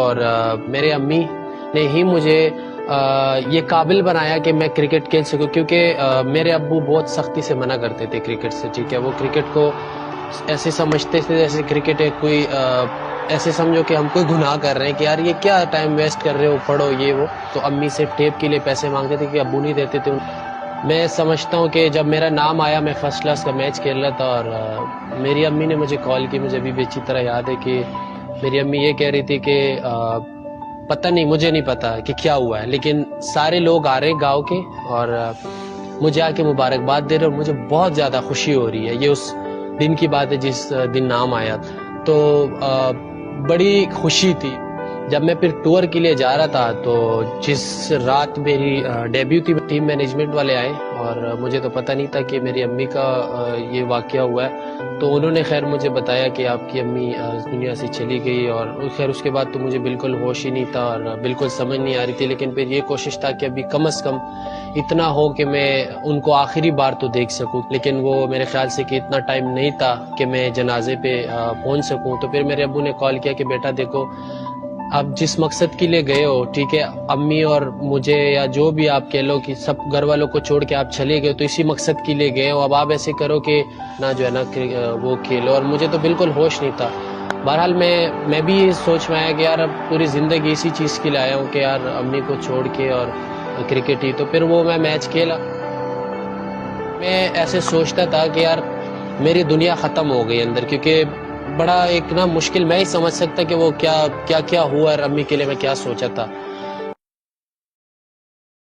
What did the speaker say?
اور میرے امی نے ہی مجھے یہ قابل بنایا کہ میں کرکٹ کھیل سکوں، کیونکہ میرے ابو بہت سختی سے منع کرتے تھے کرکٹ سے، ٹھیک ہے، وہ کرکٹ کو ایسے سمجھتے تھے جیسے کرکٹ ایک کوئی ایسے سمجھو کہ ہم کوئی گناہ کر رہے ہیں کہ یار یہ کیا ٹائم ویسٹ کر رہے ہو، پڑھو یہ وہ. تو امی سے ٹیپ کے لیے پیسے مانگتے تھے کہ ابو نہیں دیتے تھے. میں سمجھتا ہوں کہ جب میرا نام آیا، میں فرسٹ کلاس کا میچ کھیل رہا تھا اور میری امی نے مجھے کال کی. مجھے ابھی بھی اچھی طرح یاد ہے کہ میری امی یہ کہہ رہی تھی کہ پتہ نہیں، مجھے نہیں پتا کہ کیا ہوا ہے، لیکن سارے لوگ آ رہے ہیں گاؤں کے اور مجھے آ کے مبارکباد دے رہے اور مجھے بہت زیادہ خوشی ہو رہی ہے. یہ اس دن کی بات ہے جس دن نام آیا، تو بڑی خوشی تھی. جب میں پھر ٹور کے لیے جا رہا تھا تو جس رات میری ڈیبیو تھی، ٹیم مینجمنٹ والے آئے اور مجھے تو پتہ نہیں تھا کہ میری امی کا یہ واقعہ ہوا ہے. تو انہوں نے خیر مجھے بتایا کہ آپ کی امی دنیا سے چلی گئی، اور خیر اس کے بعد تو مجھے بالکل ہوش ہی نہیں تھا اور بالکل سمجھ نہیں آ رہی تھی. لیکن پھر یہ کوشش تھا کہ ابھی کم از کم اتنا ہو کہ میں ان کو آخری بار تو دیکھ سکوں. لیکن وہ میرے خیال سے کہ اتنا ٹائم نہیں تھا کہ میں جنازے پہ پہنچ سکوں. تو پھر میرے ابو نے کال کیا کہ بیٹا دیکھو، آپ جس مقصد کے لیے گئے ہو، ٹھیک ہے، امی اور مجھے یا جو بھی آپ کہہ لو کہ سب گھر والوں کو چھوڑ کے آپ چلے گئے تو اسی مقصد کے لیے گئے ہو. اب آپ ایسے کرو کہ نہ جو ہے نا وہ کھیلو. اور مجھے تو بالکل ہوش نہیں تھا. بہرحال میں بھی یہ سوچ میں آیا کہ یار اب پوری زندگی اسی چیز کے لیے آیا ہوں کہ یار امی کو چھوڑ کے اور کرکٹ ہی. تو پھر وہ میں میچ کھیلا. میں ایسے سوچتا تھا کہ یار میری دنیا ختم ہو گئی اندر، کیونکہ بڑا ایک نا مشکل میں ہی سمجھ سکتا کہ وہ کیا ہوا اور امی کے لیے میں کیا سوچا تھا.